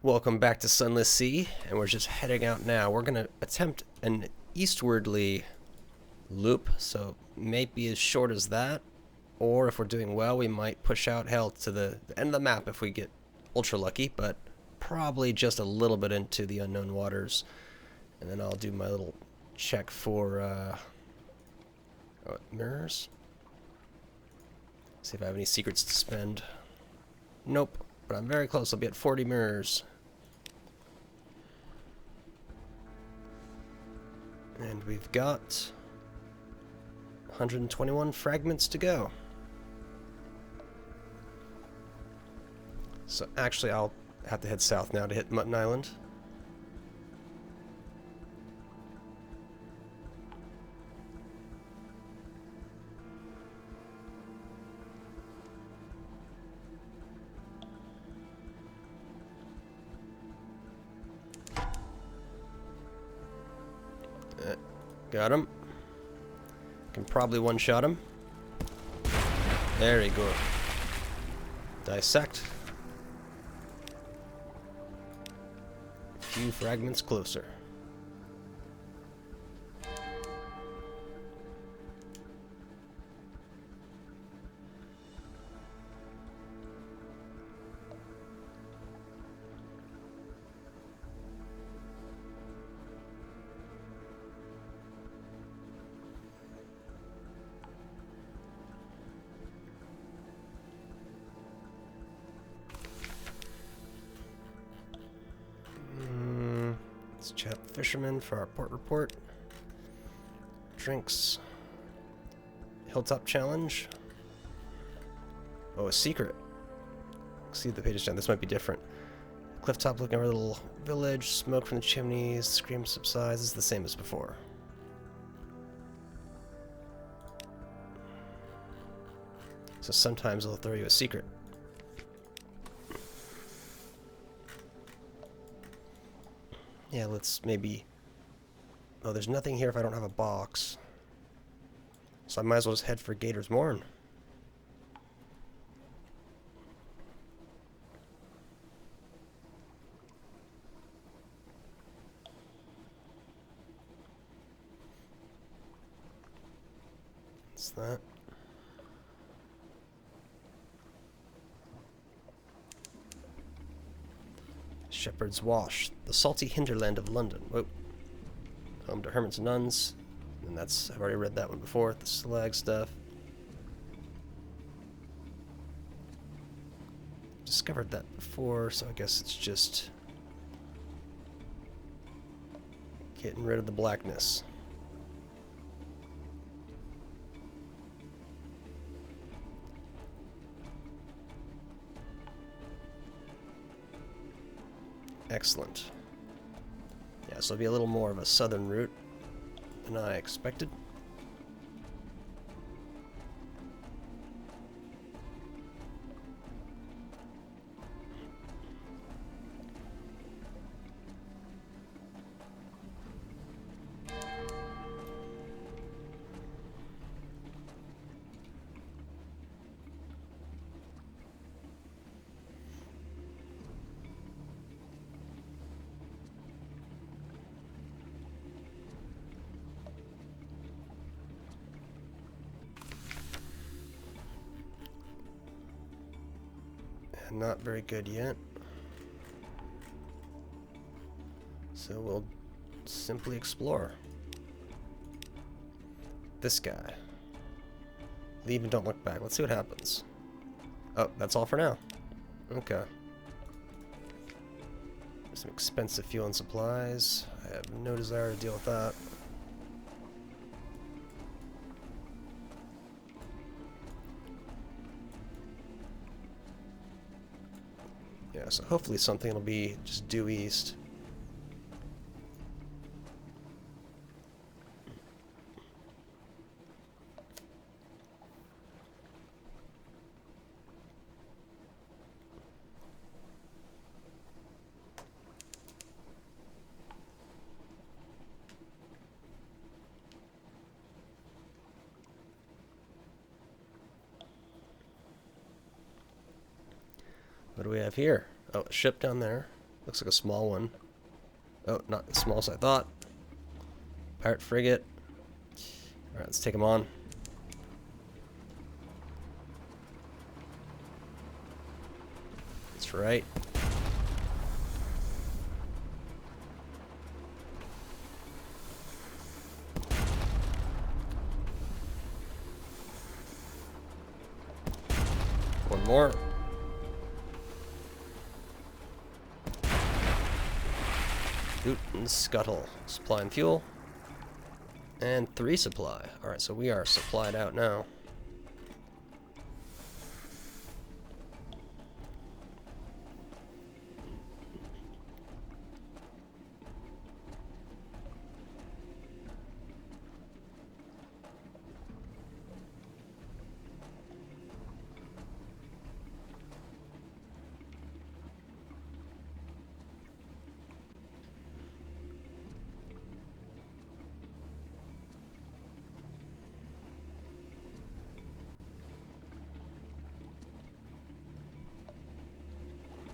Welcome back to Sunless Sea, and we're just heading out now. We're going to attempt an eastwardly loop, so it may be as short as that, or if we're doing well, we might push out hell to the end of the map if we get ultra lucky, but probably just a little bit into the unknown waters. And then I'll do my little check for mirrors. See if I have any secrets to spend. Nope, but I'm very close. I'll be at 40 mirrors. And we've got 121 fragments to go. So actually I'll have to head south now to hit Mutton Island. Got him. Can probably one-shot him. There you go. Dissect. A few fragments closer. Let's chat with fishermen for our port report. Drinks. Hilltop challenge. Oh, a secret. See the pages down. This might be different. Clifftop looking over the little village. Smoke from the chimneys. Scream subsides. This is the same as before. So sometimes they'll throw you a secret. Yeah, let's maybe... Oh, there's nothing here if I don't have a box. So I might as well just head for Gator's Morn. What's that? Shepherd's Wash, the salty hinterland of London. Whoa. Home to hermits and nuns. And that's, I've already read that one before, the slag stuff. Discovered that before, so I guess it's just getting rid of the blackness. Excellent. Yeah, so it'll be a little more of a southern route than I expected. Not very good yet. So we'll simply explore. This guy. Leave and don't look back. Let's see what happens. Oh, that's all for now. Okay. Some expensive fuel and supplies. I have no desire to deal with that. Yeah, so hopefully something will be just due east. What do we have here? Oh, a ship down there. Looks like a small one. Oh, not as small as I thought. Pirate frigate. Alright, let's take him on. That's right. One more. Boot and scuttle. Supply and fuel. And 3 supply. Alright, so we are supplied out now.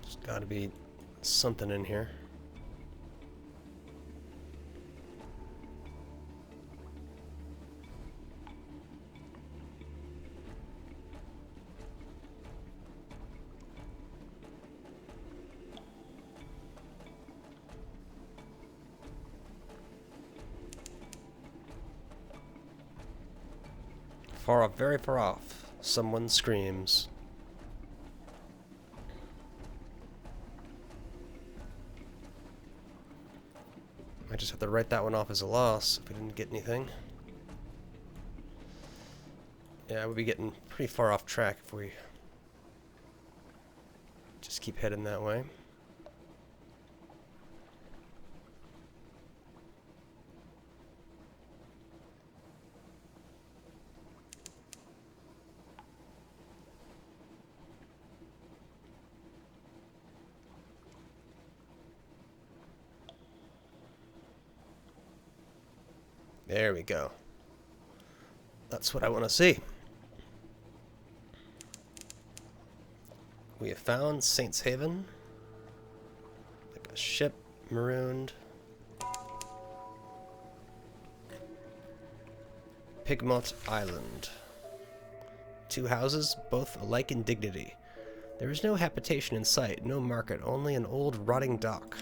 There's gotta be something in here. Far off, very far off, someone screams. I just have to write that one off as a loss if we didn't get anything. Yeah, we'll be getting pretty far off track if we just keep heading that way. There we go. That's what I want to see. We have found Saints Haven. Like a ship marooned. Pigmote Island. 2 houses, both alike in dignity. There is no habitation in sight, no market, only an old rotting dock.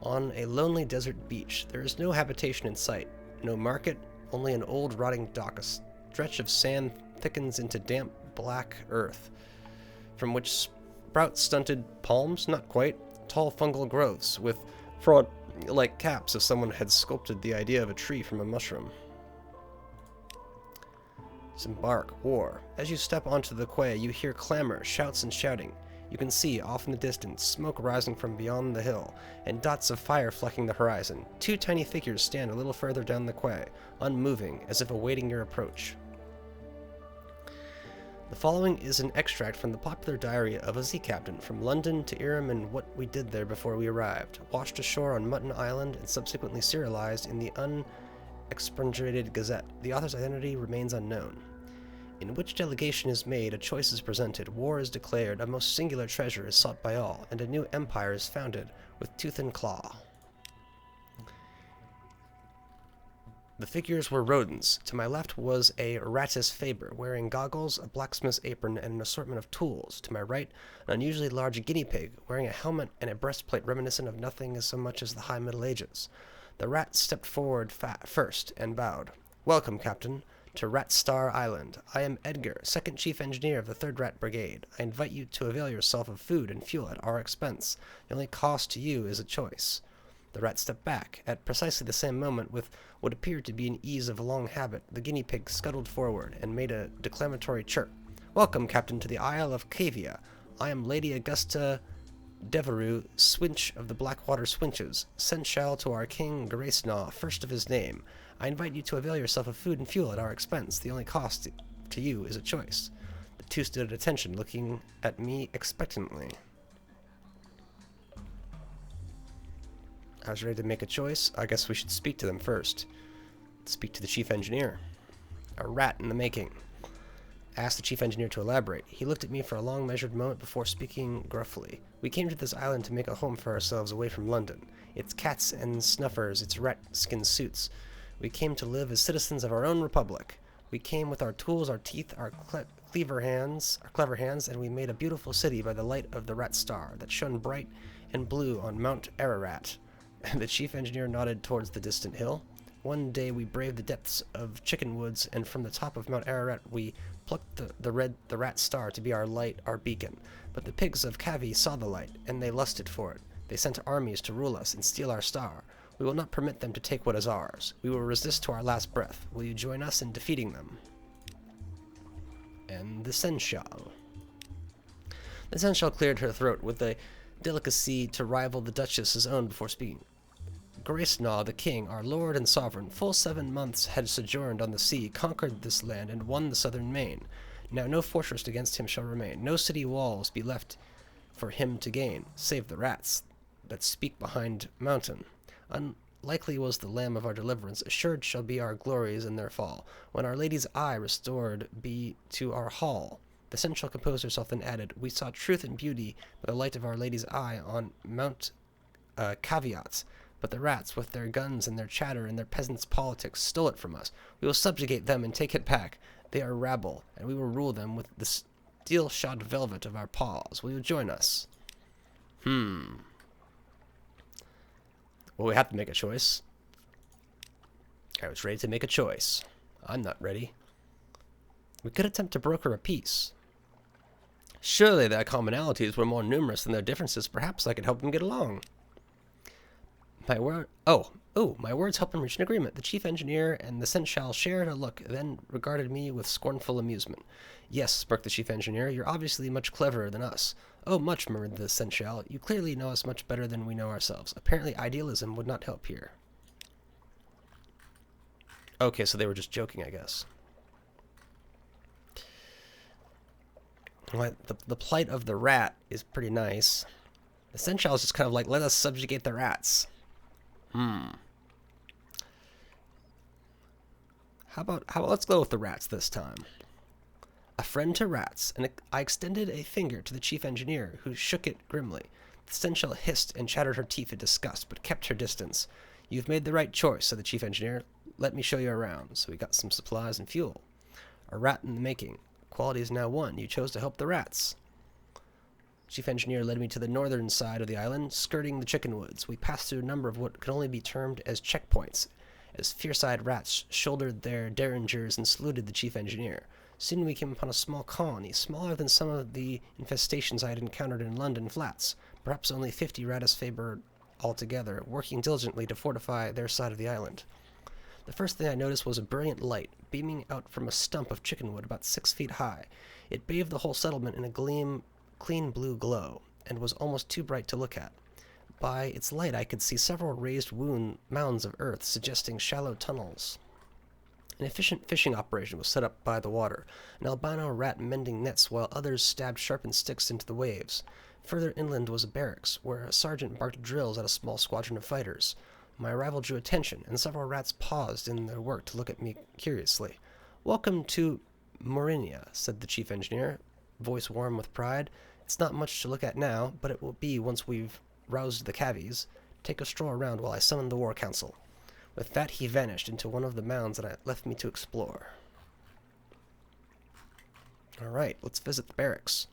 On a lonely desert beach, there is no habitation in sight, no market, only an old rotting dock. A stretch of sand thickens into damp black earth, from which sprout stunted palms, not quite, tall fungal growths, with frond-like caps as someone had sculpted the idea of a tree from a mushroom. Disembark, war. As you step onto the quay, you hear clamor, shouts, and shouting. You can see, off in the distance, smoke rising from beyond the hill, and dots of fire flecking the horizon. 2 tiny figures stand a little further down the quay, unmoving, as if awaiting your approach. The following is an extract from the popular diary of a sea captain, from London to Irem and what we did there before we arrived, washed ashore on Mutton Island, and subsequently serialized in the unexpurgated Gazette. The author's identity remains unknown. In which delegation is made, a choice is presented, war is declared, a most singular treasure is sought by all, and a new empire is founded with tooth and claw. The figures were rodents. To my left was a ratus faber, wearing goggles, a blacksmith's apron, and an assortment of tools. To my right, an unusually large guinea pig, wearing a helmet and a breastplate reminiscent of nothing so much as the High Middle Ages. The rat stepped forward first and bowed. "Welcome, Captain, to Rat Star Island. I am Edgar, 2nd Chief Engineer of the 3rd Rat Brigade. I invite you to avail yourself of food and fuel at our expense. The only cost to you is a choice." The rat stepped back. At precisely the same moment, with what appeared to be an ease of long habit, the guinea pig scuttled forward and made a declamatory chirp. "Welcome, Captain, to the Isle of Cavia. I am Lady Augusta Devereux, Swinch of the Blackwater Swinches, seneschal to our King Gracenaw, first of his name. I invite you to avail yourself of food and fuel at our expense. The only cost to you is a choice." The 2 stood at attention, looking at me expectantly. I was ready to make a choice. I guess we should speak to them first. Speak to the Chief Engineer. A rat in the making. asked the chief engineer to elaborate. He looked at me for a long, measured moment before speaking gruffly. We came to this island to make a home for ourselves away from London. Its cats and snuffers, its rat-skin suits. We came to live as citizens of our own republic. We came with our tools, our teeth, our clever hands, and we made a beautiful city by the light of the rat star that shone bright and blue on Mount Ararat. The chief engineer nodded towards the distant hill. One day we braved the depths of chicken woods, and from the top of Mount Ararat we plucked the rat star to be our light, our beacon. But the pigs of Cavi saw the light, and they lusted for it. They sent armies to rule us and steal our star. We will not permit them to take what is ours. We will resist to our last breath. Will you join us in defeating them? And the seneschal. The seneschal cleared her throat with a delicacy to rival the duchess's own before speaking. Gracenaw, the king, our lord and sovereign, full 7 months had sojourned on the sea, conquered this land, and won the southern main. Now no fortress against him shall remain, no city walls be left for him to gain, save the rats that speak behind mountain. Unlikely was the lamb of our deliverance, assured shall be our glories in their fall, when our lady's eye restored be to our hall. The seneschal composed herself and added, we saw truth and beauty by the light of our lady's eye on Mount Caveats. But the rats, with their guns and their chatter and their peasants' politics, stole it from us. We will subjugate them and take it back. They are rabble, and we will rule them with the steel-shod velvet of our paws. Will you join us? Well, we have to make a choice. I was ready to make a choice. I'm not ready. We could attempt to broker a peace. Surely their commonalities were more numerous than their differences. Perhaps I could help them get along. My words helped them reach an agreement. The chief engineer and the seneschal shared a look, then regarded me with scornful amusement. Yes, spoke the chief engineer, you're obviously much cleverer than us. Oh, much, murmured the seneschal. You clearly know us much better than we know ourselves. Apparently idealism would not help here. Okay, so they were just joking, I guess. Well, the plight of the rat is pretty nice. The seneschal is just kind of like, let us subjugate the rats. How about let's go with the rats this time. A friend to rats, and I extended a finger to the chief engineer, who shook it grimly. The seneschal hissed and chattered her teeth in disgust, but kept her distance. You've made the right choice, said the chief engineer. Let me show you around. So we got some supplies and fuel. A rat in the making. Quality is now won. You chose to help the rats. Chief engineer led me to the northern side of the island, skirting the chicken woods. We passed through a number of what could only be termed as checkpoints, as fierce-eyed rats shouldered their derringers and saluted the chief engineer. Soon we came upon a small colony, smaller than some of the infestations I had encountered in London flats, perhaps only 50 ratus faber altogether, working diligently to fortify their side of the island. The first thing I noticed was a brilliant light, beaming out from a stump of chickenwood about 6 feet high. It bathed the whole settlement in a clean blue glow, and was almost too bright to look at. By its light I could see several raised mounds of earth, suggesting shallow tunnels. An efficient fishing operation was set up by the water, an albino rat mending nets while others stabbed sharpened sticks into the waves. Further inland was a barracks, where a sergeant barked drills at a small squadron of fighters. My arrival drew attention, and several rats paused in their work to look at me curiously. Welcome to Morinia, said the chief engineer, voice warm with pride. It's not much to look at now, but it will be once we've roused the cavies. Take a stroll around while I summon the war council. With that he vanished into one of the mounds that left me to explore. Alright, let's visit the barracks.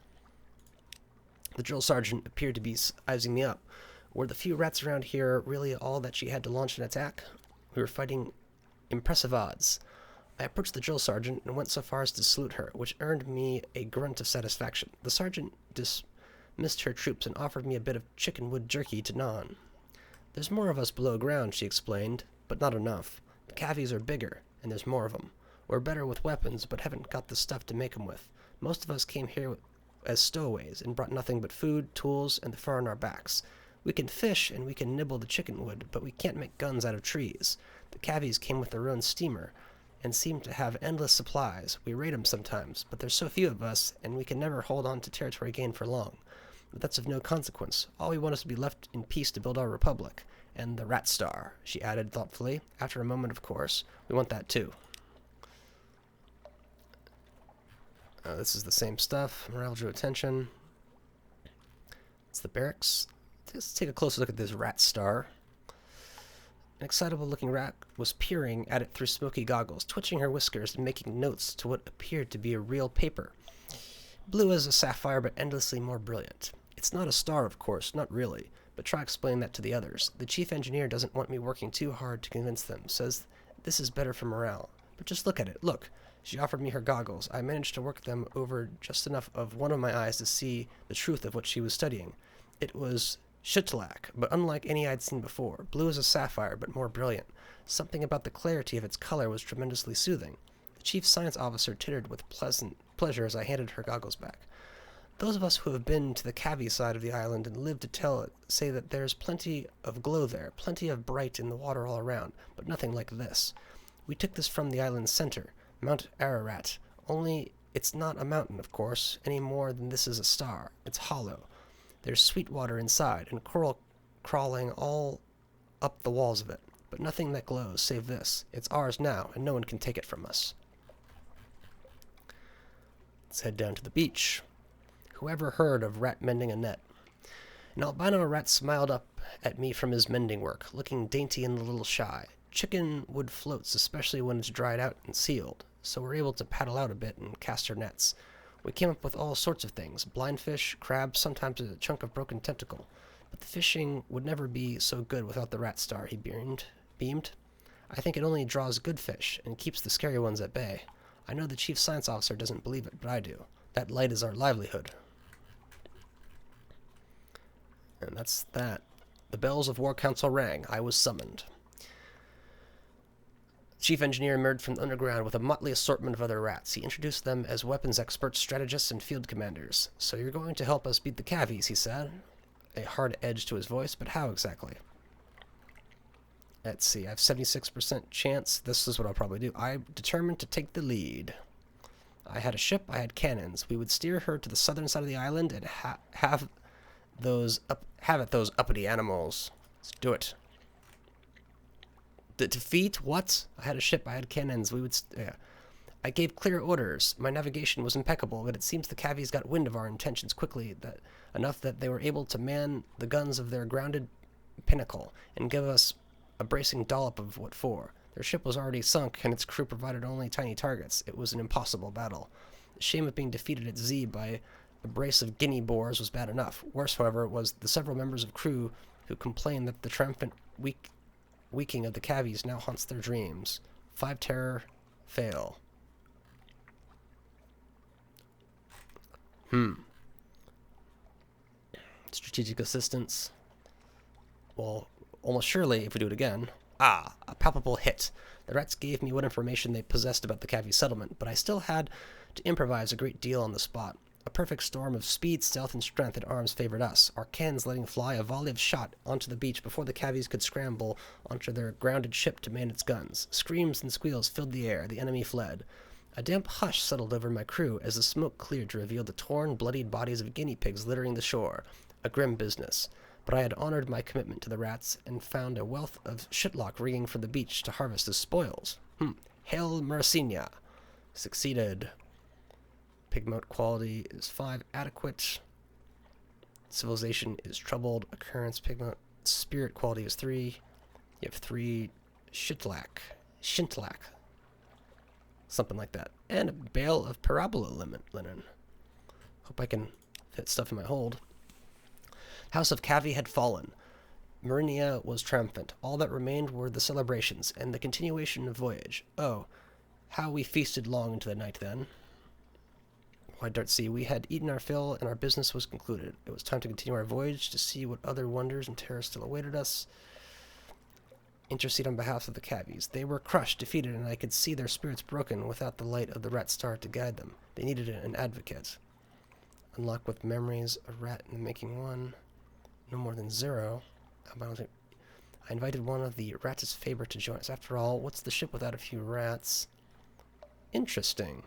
The drill sergeant appeared to be sizing me up. Were the few rats around here really all that she had to launch an attack? We were fighting impressive odds. I approached the drill sergeant and went so far as to salute her, which earned me a grunt of satisfaction. The sergeant dismissed her troops and offered me a bit of chickenwood jerky to gnaw on. There's more of us below ground, she explained, but not enough. The cavies are bigger, and there's more of them. We're better with weapons, but haven't got the stuff to make 'em with. Most of us came here as stowaways and brought nothing but food, tools, and the fur on our backs. We can fish and we can nibble the chickenwood, but we can't make guns out of trees. The cavies came with their own steamer, and seem to have endless supplies. We raid 'em sometimes, but there's so few of us, and we can never hold on to territory gained for long. But that's of no consequence. All we want is to be left in peace to build our republic. And the rat star, she added thoughtfully. After a moment, of course, we want that too. This is the same stuff. Morale drew attention. It's the barracks. Let's take a closer look at this rat star. An excitable-looking rat was peering at it through smoky goggles, twitching her whiskers and making notes to what appeared to be a real paper. Blue as a sapphire, but endlessly more brilliant. It's not a star, of course, not really, but try explaining that to the others. The chief engineer doesn't want me working too hard to convince them, says this is better for morale. But just look at it, look. She offered me her goggles. I managed to work them over just enough of one of my eyes to see the truth of what she was studying. It was shitlak, but unlike any I'd seen before. Blue as a sapphire, but more brilliant. Something about the clarity of its color was tremendously soothing. The chief science officer tittered with pleasant pleasure as I handed her goggles back. Those of us who have been to the Cavi side of the island and lived to tell it say that there's plenty of glow there, plenty of bright in the water all around, but nothing like this. We took this from the island's center, Mount Ararat, only it's not a mountain, of course, any more than this is a star. It's hollow. There's sweet water inside, and coral crawling all up the walls of it, but nothing that glows save this. It's ours now, and no one can take it from us. Let's head down to the beach. Whoever heard of rat mending a net? An albino rat smiled up at me from his mending work, looking dainty and a little shy. Chicken wood floats, especially when it's dried out and sealed, so we're able to paddle out a bit and cast our nets. We came up with all sorts of things, blind fish, crabs, sometimes a chunk of broken tentacle. But the fishing would never be so good without the rat star, he beamed. I think it only draws good fish and keeps the scary ones at bay. I know the chief science officer doesn't believe it, but I do. That light is our livelihood. And that's that. The bells of War Council rang. I was summoned. Chief engineer emerged from the underground with a motley assortment of other rats. He introduced them as weapons experts, strategists, and field commanders. So you're going to help us beat the Cavies, he said. A hard edge to his voice, but how exactly? Let's see, I have 76% chance. This is what I'll probably do. I'm determined to take the lead. I had a ship, I had cannons. We would steer her to the southern side of the island and have those uppity animals. Let's do it. The defeat? What? I had a ship, I had cannons. I gave clear orders. My navigation was impeccable, but it seems the Cavies got wind of our intentions quickly, enough that they were able to man the guns of their grounded pinnacle and give us a bracing dollop of what for. Their ship was already sunk, and its crew provided only tiny targets. It was an impossible battle. The shame of being defeated at Z by a brace of guinea boars was bad enough. Worse, however, was the several members of crew who complained that the triumphant weaking of the Cavies now haunts their dreams. 5 terror, fail. Strategic assistance. Well, almost surely, if we do it again. A palpable hit. The rats gave me what information they possessed about the Cavi settlement, but I still had to improvise a great deal on the spot. A perfect storm of speed, stealth, and strength at arms favored us, our cannons letting fly a volley of shot onto the beach before the Cavies could scramble onto their grounded ship to man its guns. Screams and squeals filled the air. The enemy fled. A damp hush settled over my crew as the smoke cleared to reveal the torn, bloodied bodies of guinea pigs littering the shore. A grim business. But I had honored my commitment to the rats and found a wealth of shitlock rigging for the beach to harvest as spoils. Hail Mercenia. Succeeded. Pigmote quality is 5, adequate. Civilization is troubled. Occurrence, Pigmote. Spirit quality is 3. You have 3, shitlak. Something like that. And a bale of parabola linen. Hope I can fit stuff in my hold. House of Cavi had fallen. Marinia was triumphant. All that remained were the celebrations and the continuation of voyage. Oh, how we feasted long into the night then. Wide Dart Sea. We had eaten our fill and our business was concluded. It was time to continue our voyage to see what other wonders and terrors still awaited us. Intercede on behalf of the Cavies. They were crushed, defeated, and I could see their spirits broken without the light of the rat star to guide them. They needed an advocate. Unlock with memories, a rat in the making 1. No more than 0. I invited one of the rats' favorite to join us. After all, what's the ship without a few rats? Interesting.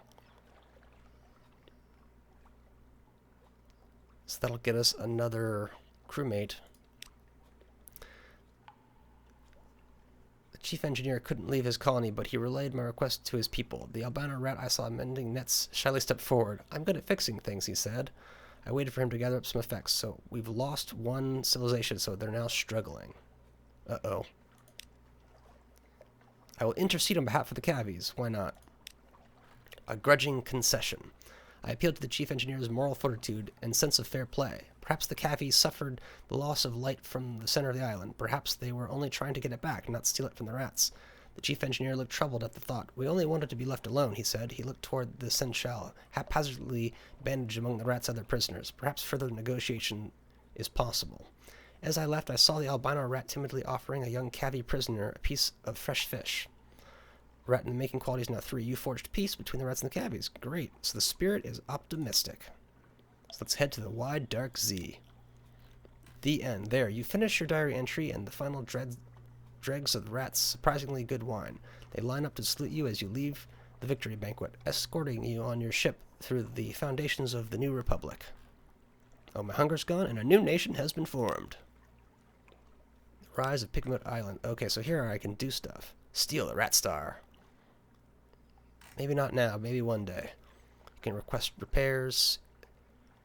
So that'll get us another crewmate. The Chief engineer couldn't leave his colony, but he relayed my request to his people. The albino rat I saw mending nets shyly stepped forward. I'm good at fixing things, he said. I waited for him to gather up some effects. So we've lost one civilization, so they're now struggling. Uh-oh. I will intercede on behalf of the cavies. Why not? A grudging concession. I appealed to the chief engineer's moral fortitude and sense of fair play. Perhaps the cavies suffered the loss of light from the center of the island. Perhaps they were only trying to get it back, not steal it from the rats. The chief engineer looked troubled at the thought. We only wanted to be left alone, he said. He looked toward the seneschal, haphazardly bandaged among the rats' other prisoners. Perhaps further negotiation is possible. As I left, I saw the albino rat timidly offering a young cavy prisoner a piece of fresh fish. Rat in the making quality is now 3. You forged peace between the rats and the cavies. Great. So the spirit is optimistic. So let's head to the wide, dark Z. The end. There. You finish your diary entry and the final dregs of the rats' surprisingly good wine. They line up to salute you as you leave the victory banquet, escorting you on your ship through the foundations of the new republic. Oh, my hunger's gone and a new nation has been formed. The rise of Pigmote Island. Okay, so here I can do stuff. Steal the rat star. Maybe not now, maybe one day. You can request repairs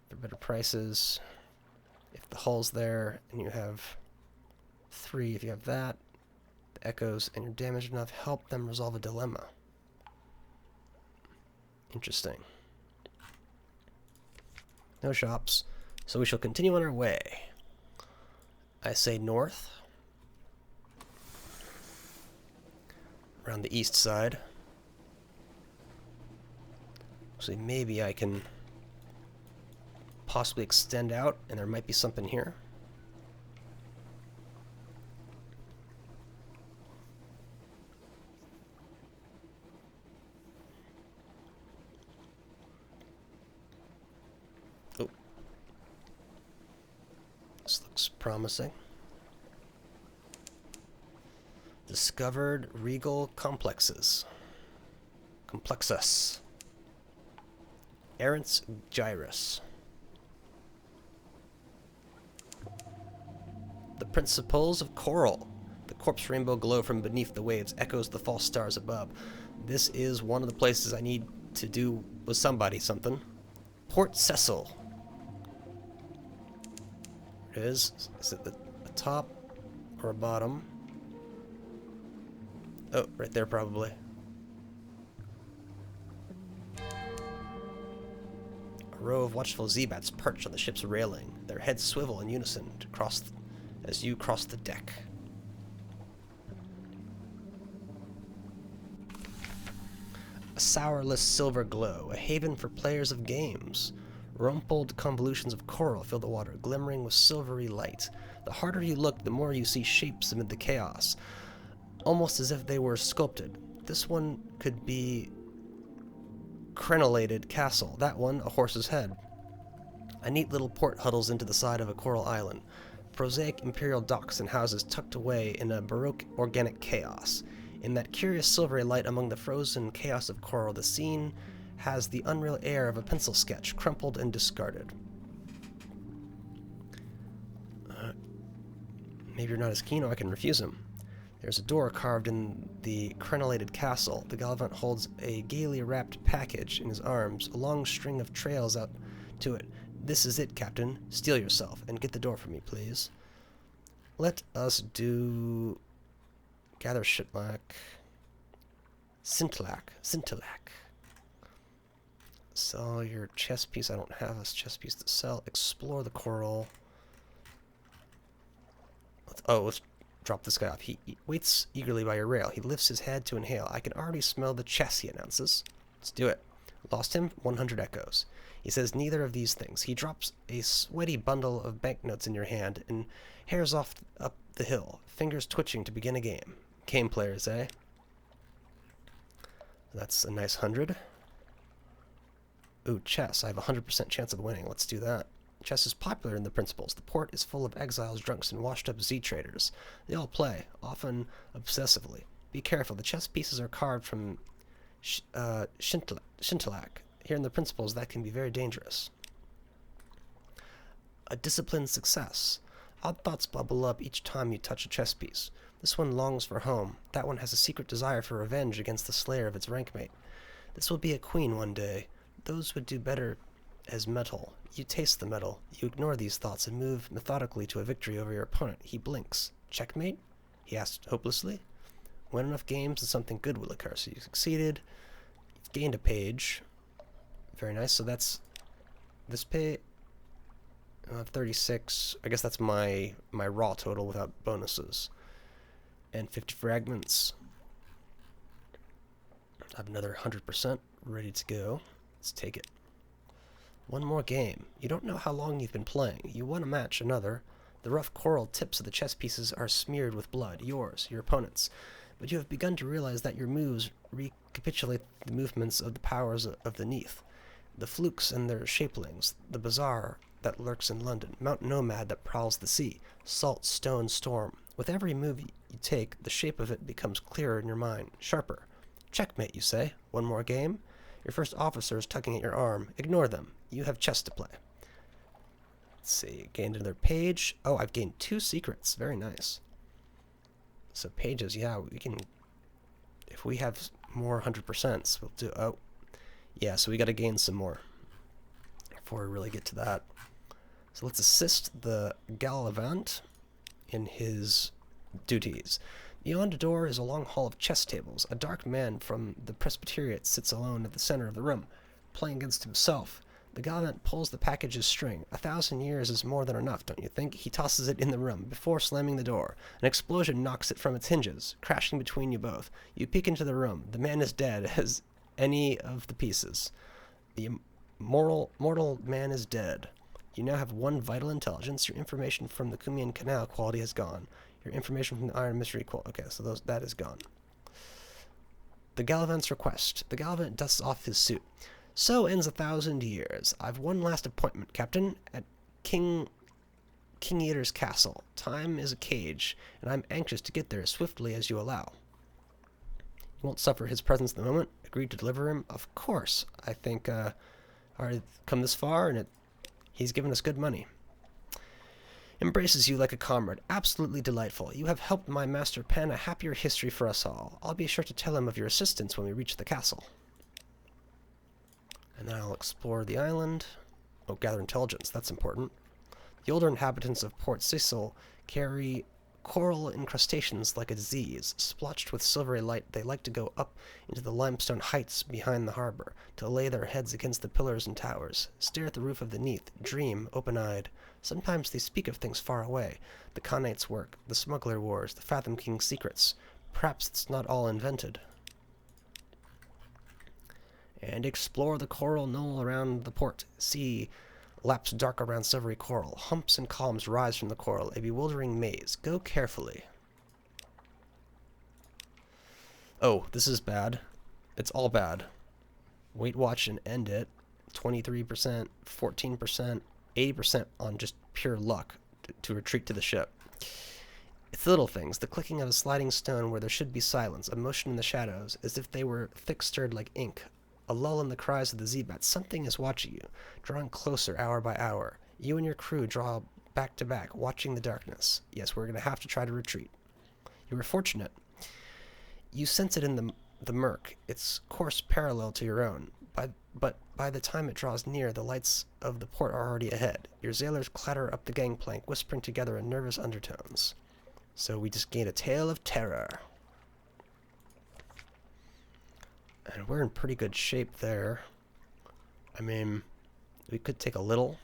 for better prices. If the hull's there and you have 3, if you have that, the echoes, and you're damaged enough, help them resolve a dilemma. Interesting. No shops, so we shall continue on our way. I say north. Around the east side. So maybe I can possibly extend out and there might be something here. Oh. This looks promising. Discovered regal complexes. Complexus. Errant's Gyrus. The principles of coral. The corpse rainbow glow from beneath the waves echoes the false stars above. This is one of the places I need to do with somebody something. Port Cecil. It is. Is it a top or a bottom? Oh, right there probably. A row of watchful Z-bats perch on the ship's railing. Their heads swivel in unison as you cross the deck. A sourless silver glow, a haven for players of games. Rumpled convolutions of coral fill the water, glimmering with silvery light. The harder you look, the more you see shapes amid the chaos, almost as if they were sculpted. This one could be crenellated castle, that one a horse's head. A neat little port huddles into the side of a coral island. Prosaic imperial docks and houses tucked away in a baroque organic chaos. In that curious silvery light among the frozen chaos of coral, the scene has the unreal air of a pencil sketch, crumpled and discarded. Maybe you're not as keen, or I can refuse him. There's a door carved in the crenellated castle. The Gallivant holds a gaily wrapped package in his arms, a long string of trails out to it. This is it, Captain. Steel yourself, and get the door for me, please. Let us do... Gather shitlack. Scintillac. Sell your chess piece. I don't have a chess piece to sell. Explore the coral. Let's drop this guy off. He waits eagerly by your rail. He lifts his head to inhale. I can already smell the chess, he announces. Let's do it. Lost him, 100 echoes. He says neither of these things. He drops a sweaty bundle of banknotes in your hand and hares off up the hill, fingers twitching to begin a game. Game players, eh? That's a nice 100. Ooh, chess. I have a 100% chance of winning. Let's do that. Chess is popular in the principles. The port is full of exiles, drunks, and washed-up Z-traders. They all play, often obsessively. Be careful. The chess pieces are carved from scintillac. Here in the principles, that can be very dangerous. A disciplined success. Odd thoughts bubble up each time you touch a chess piece. This one longs for home. That one has a secret desire for revenge against the slayer of its rankmate. This will be a queen one day. Those would do better as metal. You taste the metal. You ignore these thoughts and move methodically to a victory over your opponent. He blinks. Checkmate? He asked hopelessly. Win enough games and something good will occur. So you succeeded. You've gained a page. Very nice. So that's this page. 36. I guess that's my raw total without bonuses. And 50 fragments. I have another 100% ready to go. Let's take it. One more game. You don't know how long you've been playing. You won a match, another. The rough coral tips of the chess pieces are smeared with blood, yours, your opponent's. But you have begun to realize that your moves recapitulate the movements of the powers of the Neath. The flukes and their shapelings, the bazaar that lurks in London, Mount Nomad that prowls the sea, salt, stone, storm. With every move you take, the shape of it becomes clearer in your mind, sharper. Checkmate, you say. One more game? Your first officer is tugging at your arm. Ignore them. You have chess to play. Let's see. Gained another page. Oh, I've gained 2 secrets. Very nice. So pages, yeah, we can... If we have more 100%, we'll do... Oh. Yeah, so we got to gain some more before we really get to that. So let's assist the Gallivant in his duties. Beyond a door is a long hall of chess tables. A dark man from the Presbyteriate sits alone at the center of the room, playing against himself. The Gallivant pulls the package's string. 1,000 years is more than enough, don't you think? He tosses it in the room before slamming the door. An explosion knocks it from its hinges, crashing between you both. You peek into the room. The man is dead as any of the pieces. The mortal man is dead. You now have 1 vital intelligence. Your information from the Cumian Canal quality has gone. Your information from the Iron Mystery quality... Okay, so that is gone. The Gallivant's request. The Gallivant dusts off his suit. So ends 1,000 years. I've one last appointment, Captain, at King Eater's castle. Time is a cage, and I'm anxious to get there as swiftly as you allow. You won't suffer his presence in the moment. Agreed to deliver him? Of course. I think, already come this far, and he's given us good money. Embraces you like a comrade. Absolutely delightful. You have helped my master pen a happier history for us all. I'll be sure to tell him of your assistance when we reach the castle. And then I'll explore the island. Oh, gather intelligence. That's important. The older inhabitants of Port Cecil carry coral incrustations like a disease. Splotched with silvery light, they like to go up into the limestone heights behind the harbor, to lay their heads against the pillars and towers, stare at the roof of the Neath, dream, open-eyed. Sometimes they speak of things far away, the Khanate work, the smuggler wars, the Fathom King's secrets. Perhaps it's not all invented. And explore the coral knoll around the port. Sea laps dark around silvery coral. Humps and columns rise from the coral, a bewildering maze. Go carefully. Oh, this is bad. It's all bad. Wait, watch, and end it. 23%, 14%, 80% on just pure luck to retreat to the ship. It's the little things. The clicking of a sliding stone where there should be silence. A motion in the shadows, as if they were thick-stirred like ink. A lull in the cries of the Zebat. Something is watching you, drawing closer hour by hour. You and your crew draw back to back, watching the darkness. Yes, we're going to have to try to retreat. You were fortunate. You sense it in the murk, its course parallel to your own. But by the time it draws near, the lights of the port are already ahead. Your sailors clatter up the gangplank, whispering together in nervous undertones. So we just gained a tale of terror. And we're in pretty good shape there. I mean, we could take a little,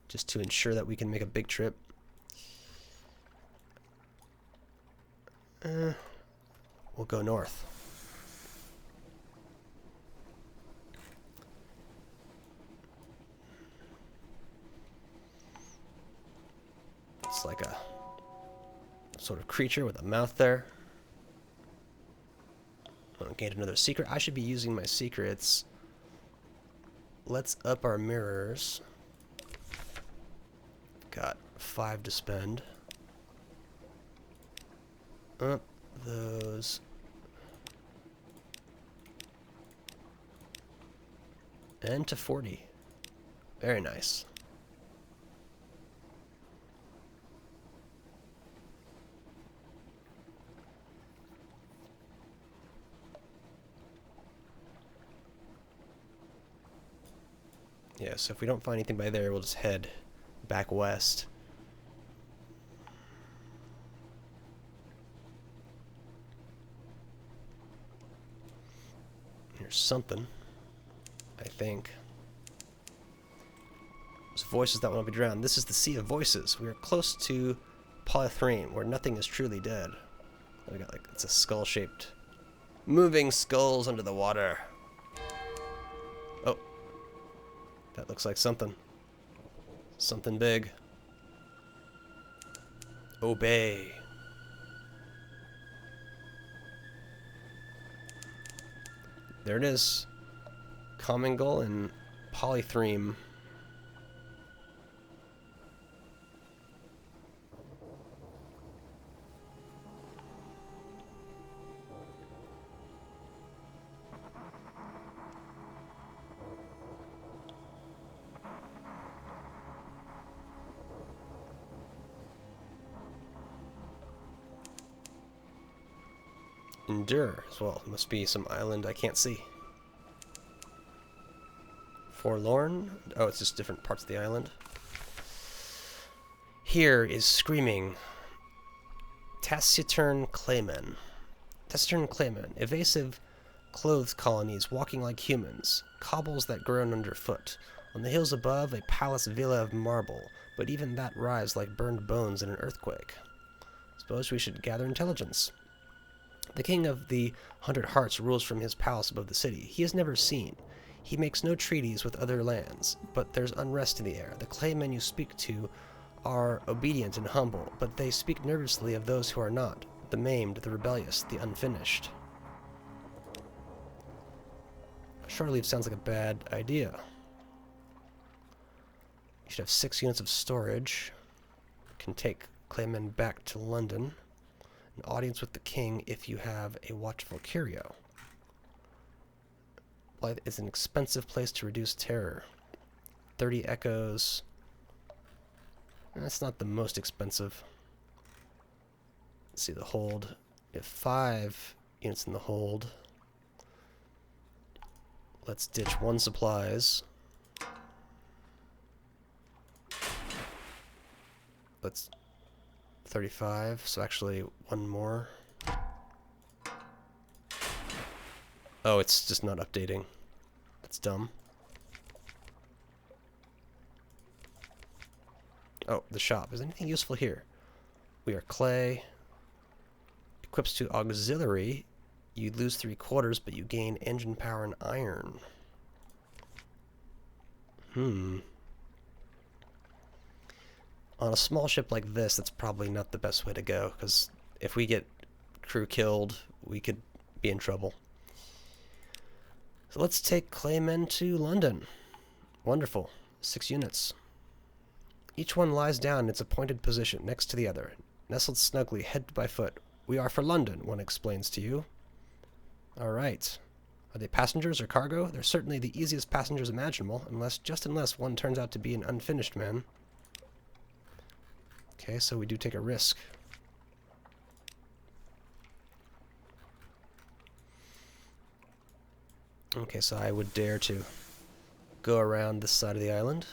just to ensure that we can make a big trip. We'll go north. It's like a sort of creature with a mouth there. Gained another secret. I should be using my secrets. Let's up our mirrors. Got 5 to spend. Up those. And to 40. Very nice. Yeah, so if we don't find anything by there, we'll just head back west. Here's something, I think. There's voices that want to be drowned. This is the Sea of Voices. We are close to Polythrene, where nothing is truly dead. We got like, it's a skull-shaped, moving skulls under the water. Oh, that looks like something. Something big. Obey. There it is. Commingle and Polythrene. Endure as well. Must be some island I can't see. Forlorn? Oh, it's just different parts of the island. Here is screaming taciturn claymen. Taciturn claymen. Evasive clothed colonies walking like humans. Cobbles that groan underfoot. On the hills above, a palace villa of marble, but even that writhes like burned bones in an earthquake. Suppose we should gather intelligence. The king of the 100 Hearts rules from his palace above the city. He is never seen. He makes no treaties with other lands, but there's unrest in the air. The claymen you speak to are obedient and humble, but they speak nervously of those who are not, the maimed, the rebellious, the unfinished. Shore leave sounds like a bad idea. You should have 6 units of storage. Can take claymen back to London. An audience with the king if you have a watchful curio. Blythe is an expensive place to reduce terror. 30 echoes. That's not the most expensive. Let's see the hold. We have 5 units in the hold. Let's ditch 1 supplies. Let's 35, so actually 1 more. Oh, it's just not updating. That's dumb. Oh, the shop. Is anything useful here? We are clay. Equips to auxiliary. You lose 3/4, but you gain engine power and iron. On a small ship like this, that's probably not the best way to go, because if we get crew killed, we could be in trouble. So let's take claymen to London. Wonderful. 6 units. Each one lies down in its appointed position next to the other, nestled snugly head by foot. We are for London, one explains to you. Alright. Are they passengers or cargo? They're certainly the easiest passengers imaginable, unless one turns out to be an unfinished man. Okay, so we do take a risk. Okay, so I would dare to go around this side of the island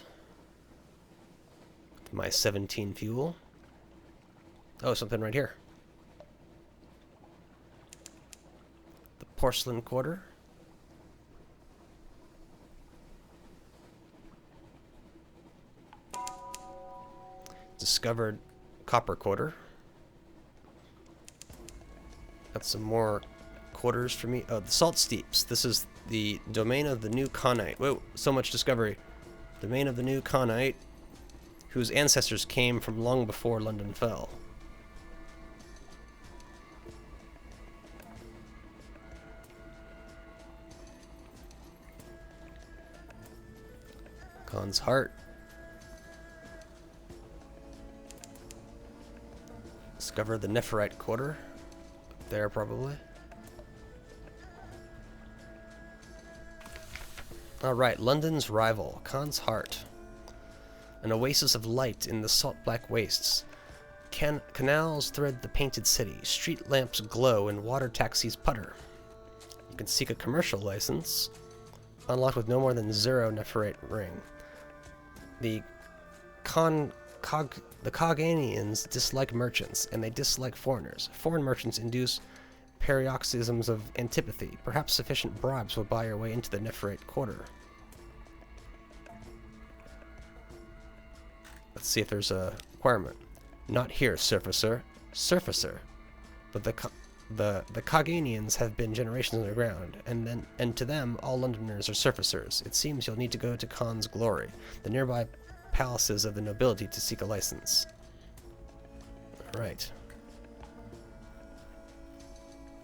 with my 17 fuel. Oh, something right here. The Porcelain Quarter. Discovered Copper Quarter. Got some more quarters for me. Oh, the Salt Steeps. This is the domain of the new Conite. Whoa, so much discovery. Domain of the new Conite, whose ancestors came from long before London fell. Khan's Heart. Discover the Nephrite Quarter. Up there, probably. Alright, London's rival, Khan's Heart. An oasis of light in the salt-black wastes. Canals thread the painted city. Street lamps glow and water taxis putter. You can seek a commercial license. Unlocked with no more than 0 Nephrite ring. The the Coganians dislike merchants, and they dislike foreigners. Foreign merchants induce paroxysms of antipathy. Perhaps sufficient bribes will buy your way into the Nephrite Quarter. Let's see if there's a requirement. Not here, surfacer. Surfacer. But the Coganians have been generations underground, and to them, all Londoners are surfacers. It seems you'll need to go to Khan's Glory, the nearby palaces of the nobility, to seek a license. Alright.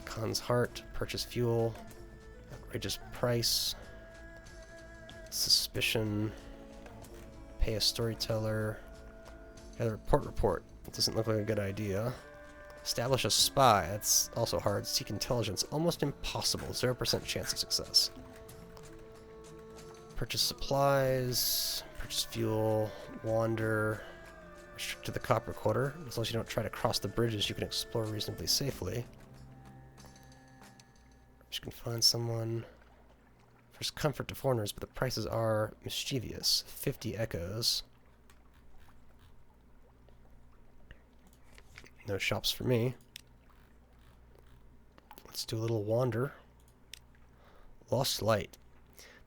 Khan's Heart, purchase fuel, outrageous price, suspicion, pay a storyteller, gather a report. It doesn't look like a good idea. Establish a spy, that's also hard. Seek intelligence, almost impossible, 0% chance of success. Purchase supplies, purchase fuel, wander, restrict to the Copper Quarter. As long as you don't try to cross the bridges, you can explore reasonably safely. You can find someone. There's comfort to foreigners, but the prices are mischievous. 50 echoes. No shops for me. Let's do a little wander. Lost light.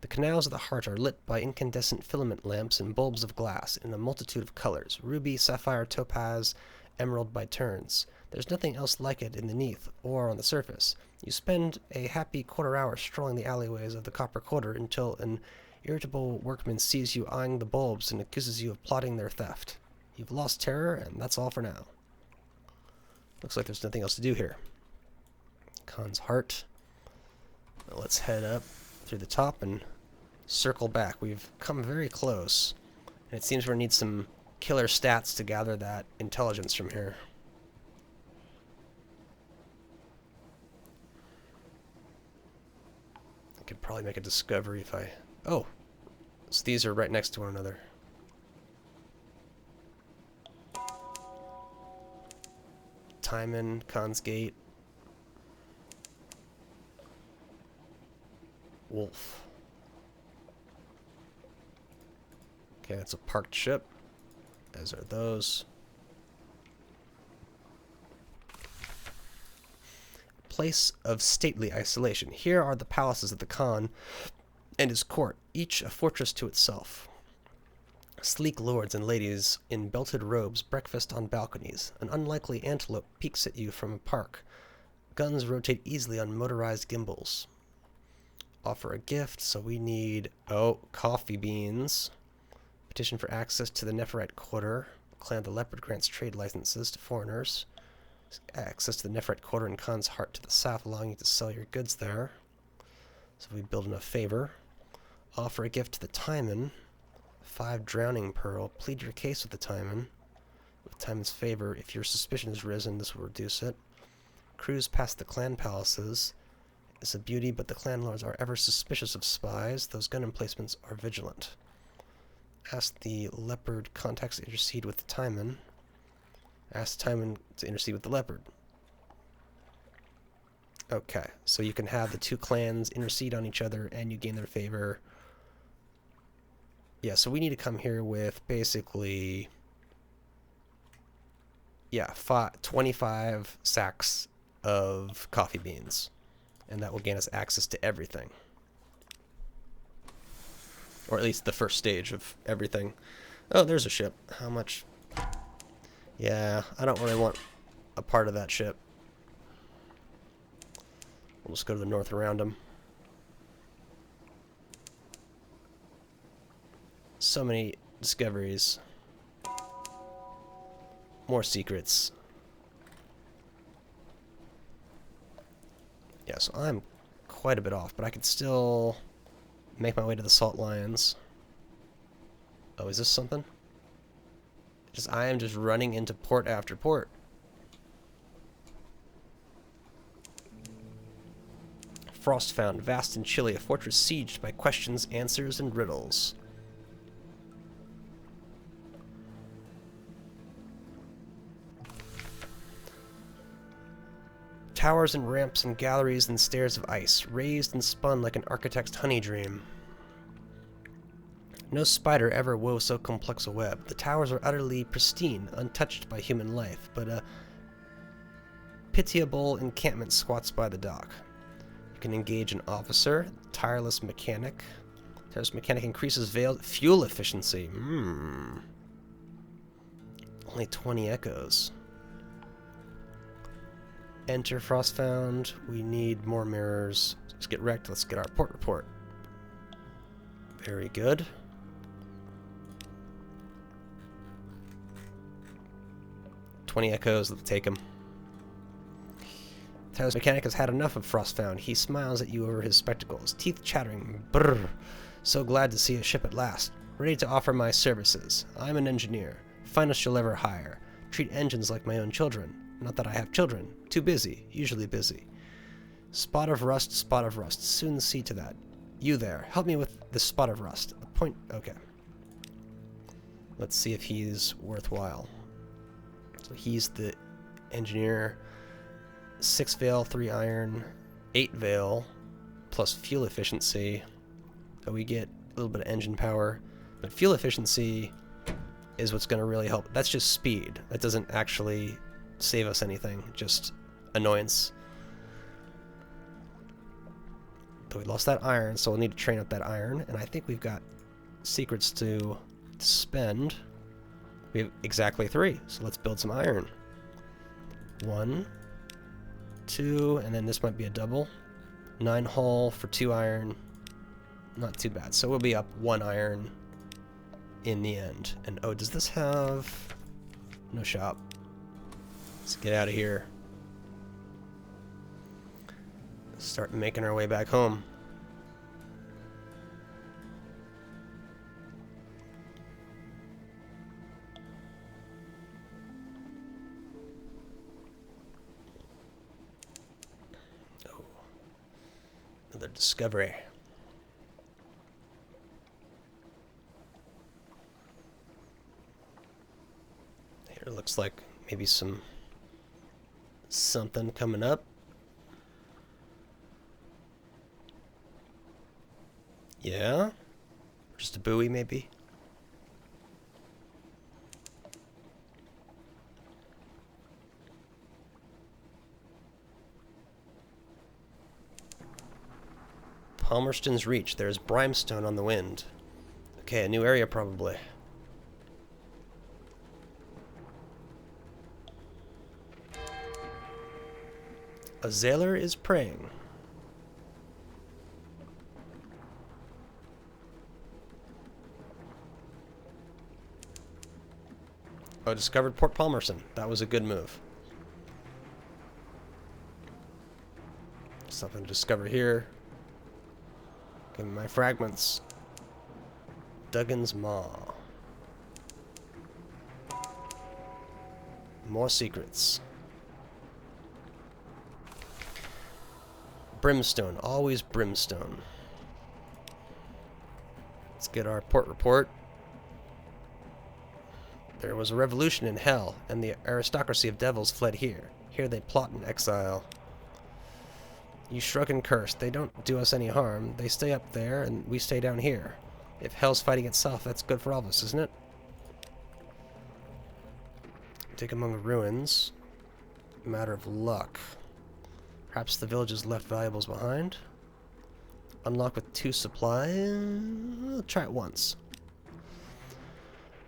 The canals of the heart are lit by incandescent filament lamps and bulbs of glass in a multitude of colors. Ruby, sapphire, topaz, emerald by turns. There's nothing else like it in the neath or on the surface. You spend a happy quarter hour strolling the alleyways of the Copper Quarter until an irritable workman sees you eyeing the bulbs and accuses you of plotting their theft. You've lost terror, and that's all for now. Looks like there's nothing else to do here. Khan's Heart. Well, let's head up through the top and circle back. We've come very close, and it seems we're going to need some killer stats to gather that intelligence from here. I could probably make a discovery if I... Oh! So these are right next to one another. Timon, Khan's Gate. Wolf. Okay, that's a parked ship. As are those. Place of stately isolation. Here are the palaces of the Khan and his court, each a fortress to itself. Sleek lords and ladies in belted robes breakfast on balconies. An unlikely antelope peeks at you from a park. Guns rotate easily on motorized gimbals. Offer a gift, so we need... Oh, coffee beans. Petition for access to the Nephrite Quarter. Clan of the Leopard grants trade licenses to foreigners. Access to the Nephrite Quarter and Khan's Heart to the south, allowing you to sell your goods there. So we build in a favor. Offer a gift to the Timon. 5 drowning pearl. Plead your case with the Timon. With Timon's favor, if your suspicion is risen, this will reduce it. Cruise past the clan palaces. It's a beauty, but the clan lords are ever suspicious of spies. Those gun emplacements are vigilant. Ask the leopard contacts to intercede with the Timon. Ask Timon to intercede with the leopard. Okay, so you can have the two clans intercede on each other and you gain their favor. Yeah, so we need to come here with basically... Yeah, 25 sacks of coffee beans. And that will gain us access to everything. Or at least the first stage of everything. Oh, there's a ship. How much? Yeah, I don't really want a part of that ship. We'll just go to the north around them. So many discoveries. More secrets. Yeah, so I'm quite a bit off, but I could still make my way to the Salt Lions. Oh, is this something? I am just running into port after port. Frost found, vast and chilly, a fortress sieged by questions, answers, and riddles. Towers and ramps and galleries and stairs of ice, raised and spun like an architect's honey dream. No spider ever wove so complex a web. The towers are utterly pristine, untouched by human life, but a pitiable encampment squats by the dock. You can engage an officer, tireless mechanic. Tireless mechanic increases fuel efficiency. Only 20 echoes. Enter Frostfound. We need more mirrors. Let's get wrecked. Let's get our port report. Very good. "20 echoes, let's take him." Tireless mechanic has had enough of Frostfound. He smiles at you over his spectacles, teeth chattering. Brrr. So glad to see a ship at last. Ready to offer my services. I'm an engineer. Finest you'll ever hire. Treat engines like my own children. Not that I have children. Too busy. Usually busy. Spot of rust, spot of rust. Soon see to that. You there. Help me with this spot of rust. A point. Okay. Let's see if he's worthwhile. So he's the engineer. 6 veil, 3 iron, 8 veil, plus fuel efficiency. So we get a little bit of engine power. But fuel efficiency is what's going to really help. That's just speed. That doesn't actually save us anything. Just annoyance. But we lost that iron, so we'll need to train up that iron. And I think we've got secrets to spend. We have exactly 3, so let's build some iron. 1, 2, and then this might be a double. 9 hull for 2 iron. Not too bad. So we'll be up 1 iron in the end. And oh, does this have... No shop. Let's get out of here. Start making our way back home. Oh, another discovery. Here looks like maybe something coming up. Yeah? Just a buoy, maybe? Palmerston's Reach. There's brimstone on the wind. Okay, a new area, probably. A sailor is praying. Oh, discovered Port Palmerston. That was a good move. Something to discover here. Give me my fragments. Duggan's Maw. More secrets. Brimstone. Always brimstone. Let's get our port report. There was a revolution in hell, and the aristocracy of devils fled here. Here they plot in exile. You shrug and curse. They don't do us any harm. They stay up there, and we stay down here. If hell's fighting itself, that's good for all of us, isn't it? Dig among the ruins. Matter of luck. Perhaps the villages left valuables behind. Unlock with 2 supply. I'll try it once.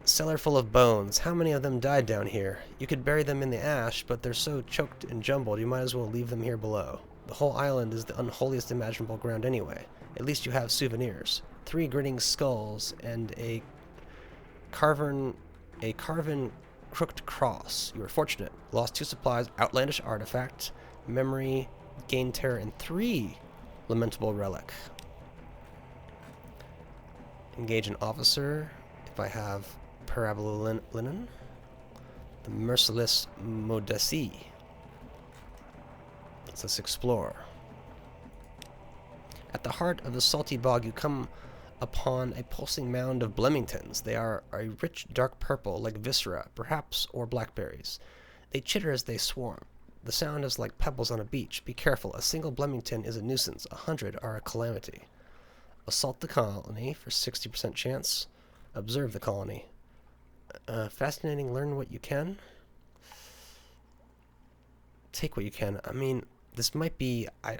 Cellar full of bones. How many of them died down here? You could bury them in the ash, but they're so choked and jumbled, you might as well leave them here below. The whole island is the unholiest imaginable ground anyway. At least you have souvenirs. 3 grinning skulls and a carven crooked cross. You were fortunate. Lost 2 supplies, outlandish artifact, memory, gain terror, and 3 lamentable relic. Engage an officer. If I have parabola linen. The merciless Modesty. Let's explore. At the heart of the salty bog, you come upon a pulsing mound of Blemmingtons. They are a rich dark purple, like viscera, perhaps, or blackberries. They chitter as they swarm. The sound is like pebbles on a beach. Be careful. A single Blemmington is a nuisance. 100 are a calamity. Assault the colony for 60% chance. Observe the colony. Fascinating, learn what you can. Take what you can. I mean, this might be... I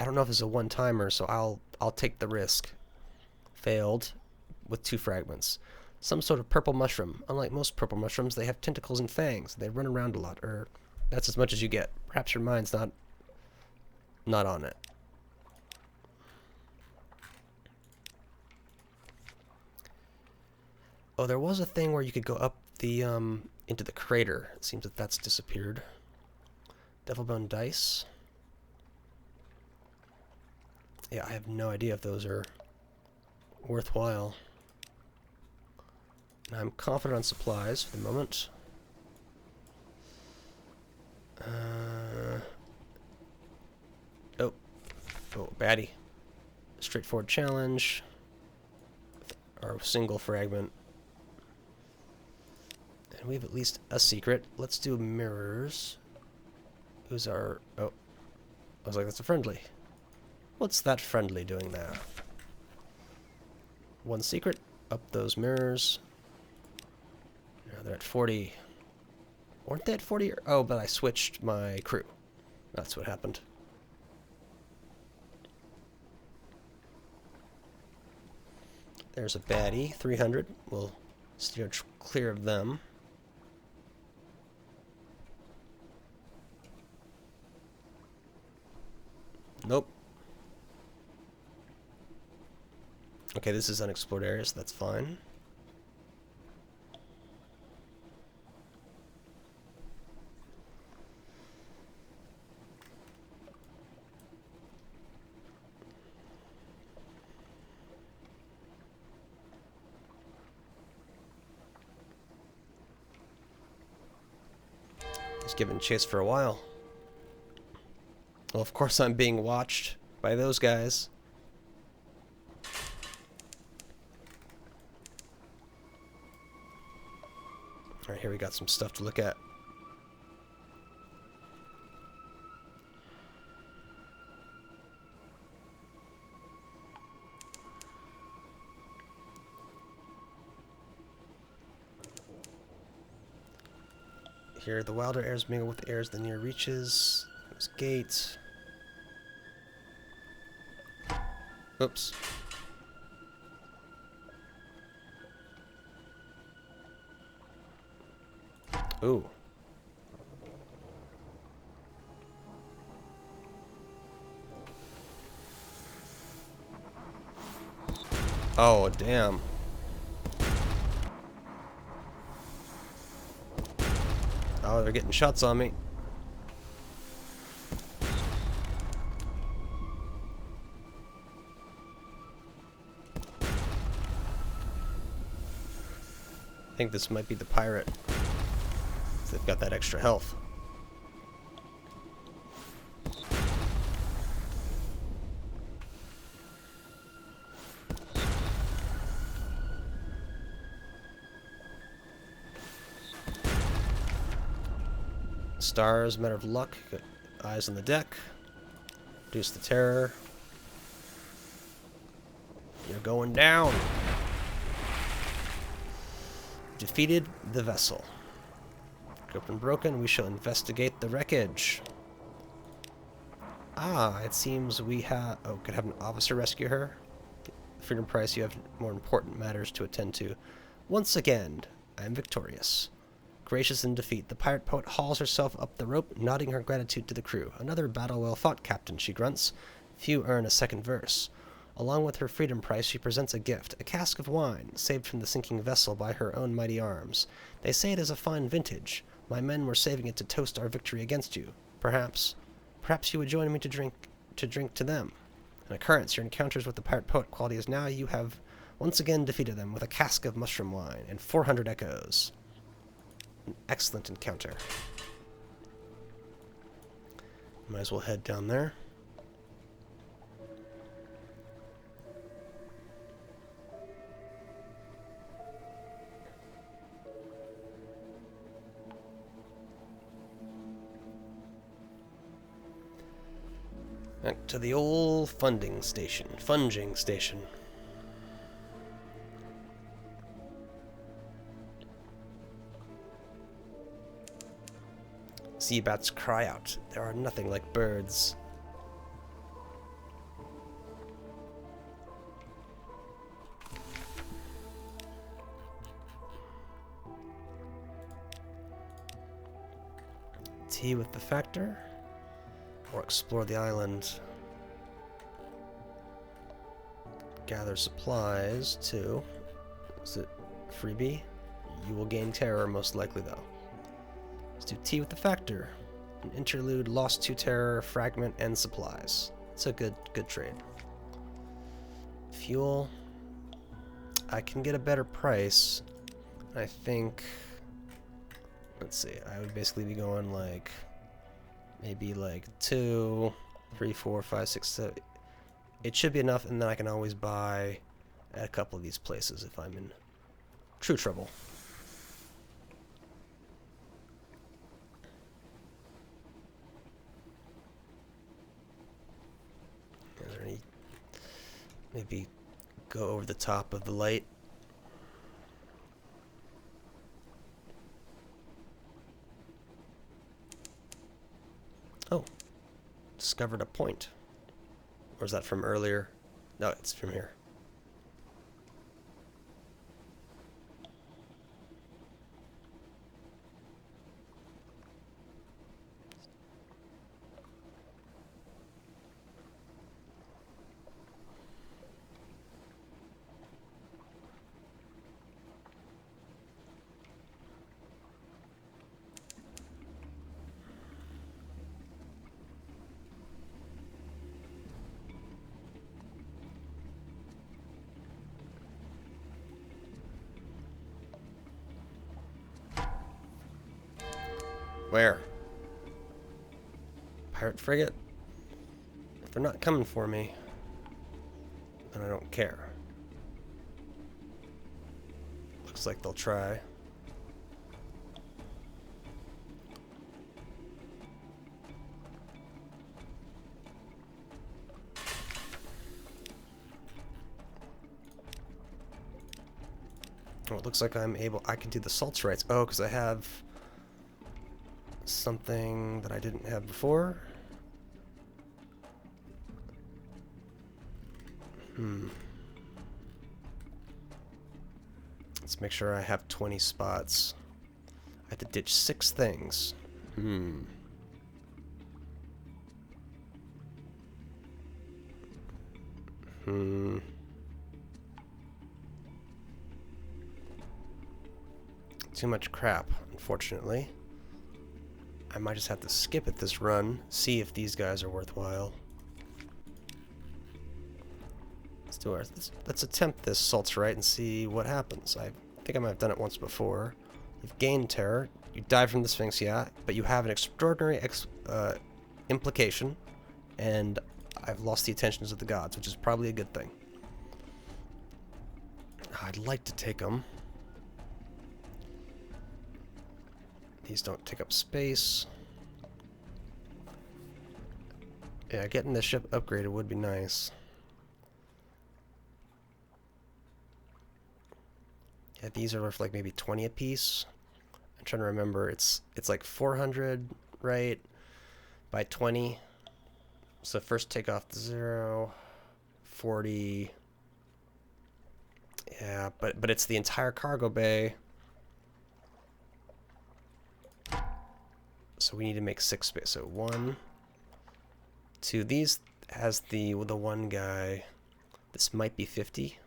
don't know if it's a one-timer, so I'll take the risk. Failed with 2 fragments. Some sort of purple mushroom. Unlike most purple mushrooms, they have tentacles and fangs. They run around a lot. That's as much as you get. Perhaps your mind's not on it. Oh, there was a thing where you could go up the into the crater. It seems that that's disappeared. Devilbone dice. Yeah, I have no idea if those are worthwhile. I'm confident on supplies for the moment. Oh, baddie. Straightforward challenge. Or single fragment. And we have at least a secret. Let's do mirrors. Who's our... Oh. I was like, that's a friendly. What's that friendly doing there? 1 secret. Up those mirrors. Now they're at 40. Weren't they at 40? Oh, but I switched my crew. That's what happened. There's a baddie. 300. We'll steer clear of them. Nope. Okay, this is unexplored area, so that's fine. He's given chase for a while. Well, of course I'm being watched by those guys. Alright, here we got some stuff to look at. Here, the wilder airs mingle with the airs the near reaches. There's gate. Oops. Ooh. Oh, damn. Oh, they're getting shots on me. I think this might be the pirate. They've got that extra health. Stars, matter of luck. Got eyes on the deck. Reduce the terror. You're going down. Defeated the vessel. Open broken, we shall investigate the wreckage. Ah, it seems we have... Oh, could have an officer rescue her? Freedom price, you have more important matters to attend to. Once again, I am victorious. Gracious in defeat, the pirate poet hauls herself up the rope, nodding her gratitude to the crew. Another battle well fought, Captain, she grunts. Few earn a second verse. Along with her freedom price, she presents a gift, a cask of wine, saved from the sinking vessel by her own mighty arms. They say it is a fine vintage. My men were saving it to toast our victory against you. Perhaps you would join me to drink to them. An occurrence, your encounters with the pirate poet quality is now you have once again defeated them with a cask of mushroom wine and 400 echoes. An excellent encounter. Might as well head down there. Back to the old funging station. Sea bats cry out. There are nothing like birds. Tea with the factor, or explore the island. Gather supplies too. Is it freebie? You will gain terror most likely though. Let's do tea with the factor. An interlude, lost 2 terror, fragment, and supplies. It's a good trade. Fuel. I can get a better price. I think. Let's see, I would basically be going like, maybe like 2, 3, 4, 5, 6, 7. It should be enough, and then I can always buy at a couple of these places if I'm in true trouble. Is there any, maybe go over the top of the light? Oh, discovered a point. Or is that from earlier? No, it's from here. Where? Pirate frigate? If they're not coming for me, then I don't care. Looks like they'll try. Oh, it looks like I can do the salts rights. Oh, because I have something that I didn't have before. Let's make sure I have 20 spots. I have to ditch 6 things. Too much crap, unfortunately. I might just have to skip it this run, see if these guys are worthwhile. Let's attempt this salts right and see what happens. I think I might have done it once before. You've gained terror. You die from the Sphinx, yeah, but you have an extraordinary implication, and I've lost the attentions of the gods, which is probably a good thing. I'd like to take them. These don't take up space. Yeah, getting the ship upgraded would be nice. Yeah, these are worth like maybe 20 a piece. I'm trying to remember. It's like 400, right? By 20. So first take off the 0, 40. Yeah, but it's the entire cargo bay. So we need to make 6 space. So 1, 2. These has the one guy. This might be 50.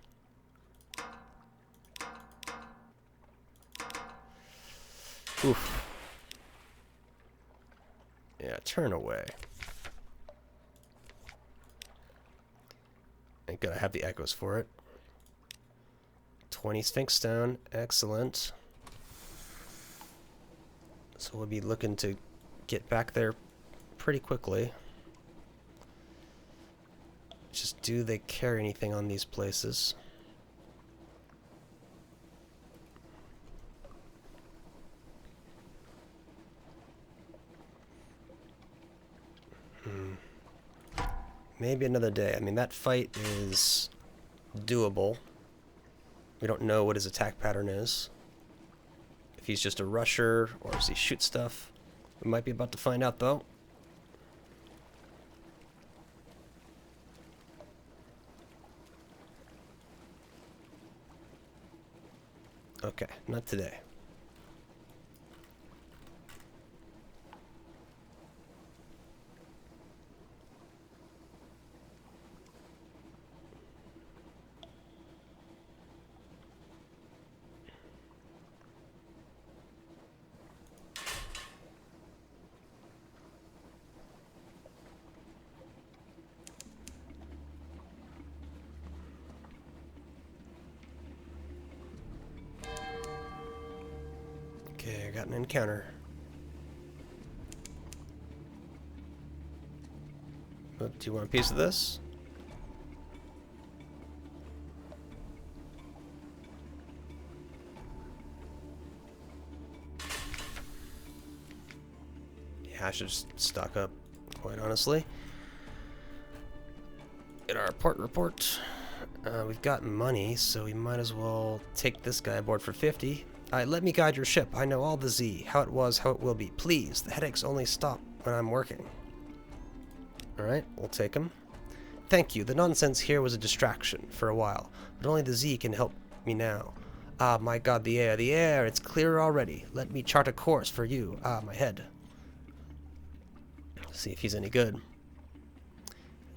Oof. Yeah, turn away. Thank God I have the echoes for it. 20 Sphinx stone. Excellent. So we'll be looking to get back there pretty quickly. Just do they carry anything on these places? Maybe another day. I mean, that fight is doable. We don't know what his attack pattern is. If he's just a rusher, or does he shoot stuff? We might be about to find out, though. Okay, not today. Okay, I got an encounter. Oh, do you want a piece of this? Yeah, I should just stock up, quite honestly. Get our port report. We've got money, so we might as well take this guy aboard for 50. Let me guide your ship. I know all the Z, how it was, how it will be. Please, the headaches only stop when I'm working. Alright, we'll take him. Thank you. The nonsense here was a distraction for a while, but only the Z can help me now. Ah, my god, the air, it's clearer already. Let me chart a course for you. Ah, my head. See if he's any good.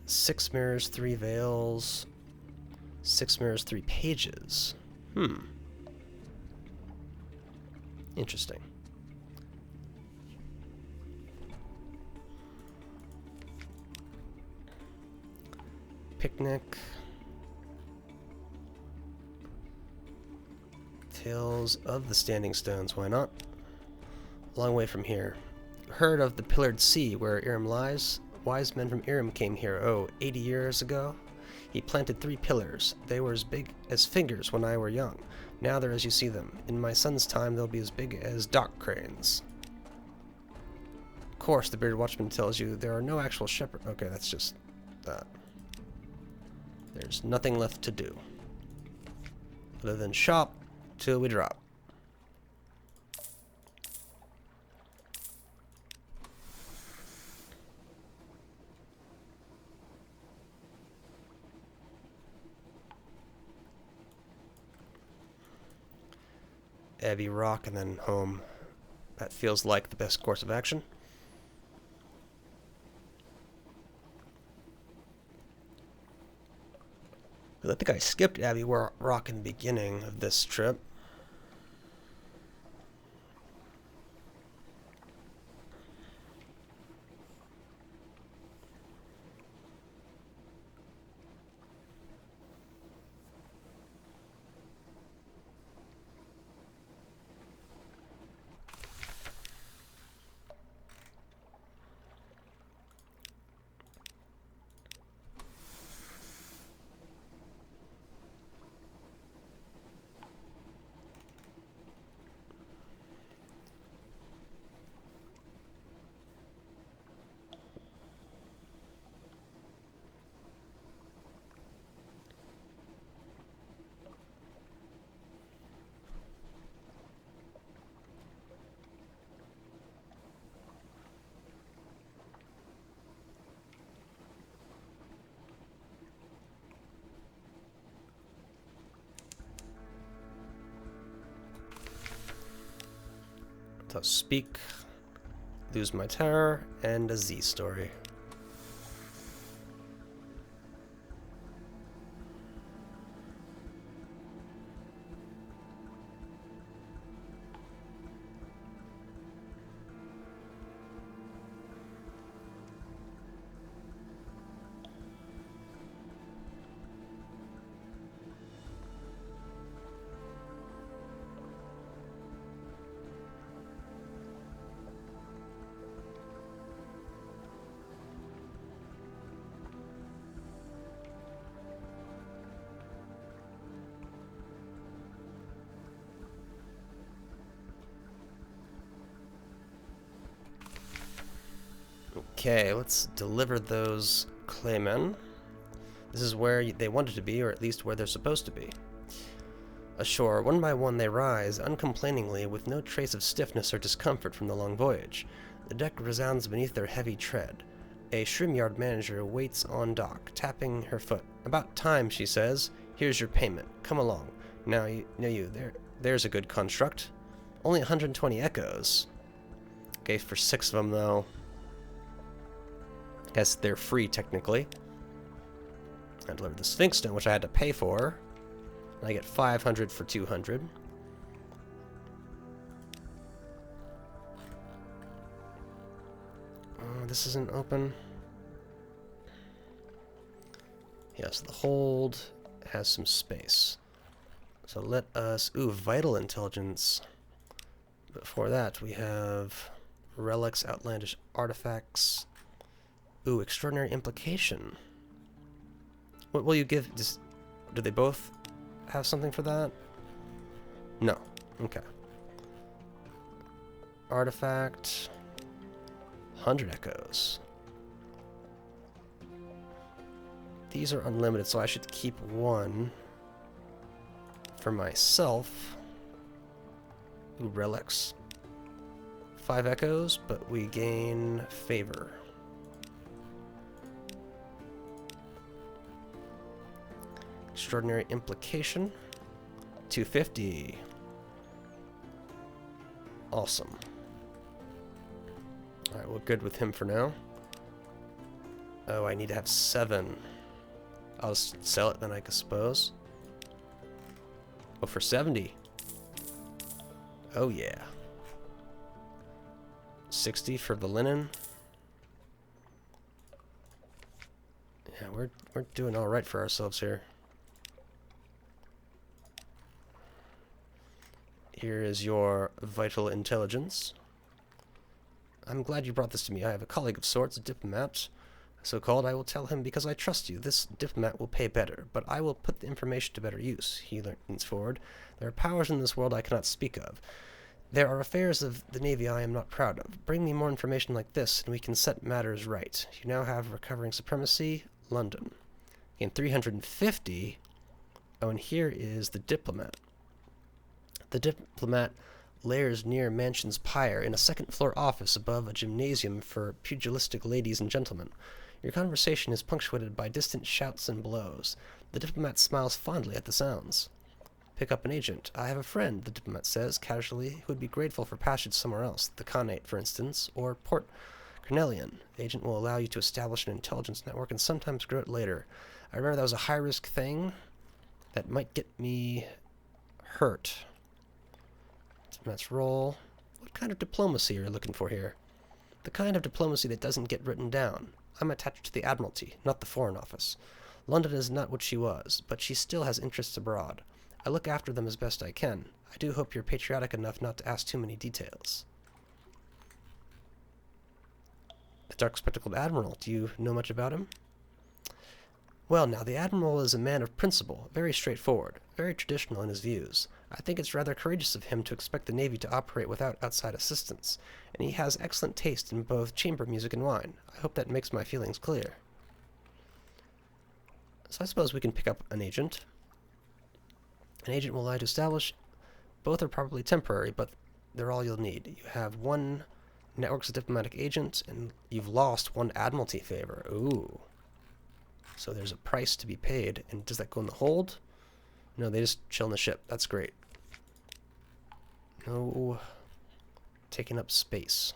6 mirrors, 3 veils. 6 mirrors, 3 pages. Interesting. Picnic. Tales of the Standing Stones, why not? A long way from here. Heard of the pillared sea where Irem lies? Wise men from Irem came here, 80 years ago. He planted 3 pillars. They were as big as fingers when I were young. Now they're as you see them. In my son's time, they'll be as big as dock cranes. Of course, the bearded watchman tells you there are no actual shepherds. Okay, that's just that. There's nothing left to do other than shop till we drop. Abbey Rock and then home. That feels like the best course of action. I think I skipped Abbey Rock in the beginning of this trip. So speak, lose my terror, and a Z story. Okay, let's deliver those claymen. This is where they wanted to be, or at least where they're supposed to be. Ashore, one by one they rise, uncomplainingly, with no trace of stiffness or discomfort from the long voyage. The deck resounds beneath their heavy tread. A shrimyard manager waits on dock, tapping her foot. "About time," she says. "Here's your payment. Come along. Now there's a good construct. Only 120 echoes. Okay, for 6 of them, though. Guess they're free, technically. I delivered the Sphinx Stone, which I had to pay for. And I get 500 for 200. This isn't open. Yes, the hold has some space. So let us... Ooh, vital intelligence. Before that, we have relics, outlandish artifacts. Ooh, extraordinary implication. What will you give? Do they both have something for that? No. Okay. Artifact. 100 echoes. These are unlimited, so I should keep one for myself. Ooh, relics. 5 echoes, but we gain favor. Extraordinary implication. 250. Awesome. Alright, we're good with him for now. Oh, I need to have 7. I'll sell it then, I suppose. Oh, for 70. Oh, yeah. 60 for the linen. Yeah, we're doing all right for ourselves here. Here is your vital intelligence. I'm glad you brought this to me. I have a colleague of sorts, a diplomat, so-called. I will tell him because I trust you. This diplomat will pay better, but I will put the information to better use. He leans forward. There are powers in this world I cannot speak of. There are affairs of the Navy I am not proud of. Bring me more information like this, and we can set matters right. You now have recovering supremacy, London. In 350... Oh, and here is the diplomat. The diplomat lairs near Mansion's Pyre in a second-floor office above a gymnasium for pugilistic ladies and gentlemen. Your conversation is punctuated by distant shouts and blows. The diplomat smiles fondly at the sounds. Pick up an agent. I have a friend, the diplomat says, casually, who would be grateful for passage somewhere else, the Khanate, for instance, or Port Cornelian. The agent will allow you to establish an intelligence network and sometimes grow it later. I remember that was a high-risk thing that might get me hurt. Let's roll. What kind of diplomacy are you looking for here? The kind of diplomacy that doesn't get written down. I'm attached to the Admiralty, not the Foreign Office. London is not what she was, but she still has interests abroad. I look after them as best I can. I do hope you're patriotic enough not to ask too many details. The Dark Spectacled Admiral. Do you know much about him? Well, now, the Admiral is a man of principle, very straightforward, very traditional in his views. I think it's rather courageous of him to expect the Navy to operate without outside assistance, and he has excellent taste in both chamber music and wine. I hope that makes my feelings clear. So I suppose we can pick up an agent. An agent will allow you to establish. Both are probably temporary, but they're all you'll need. You have 1 network's diplomatic agent, and you've lost 1 Admiralty favor. Ooh. So there's a price to be paid. And does that go in the hold? No, they just chill in the ship. That's great. No taking up space.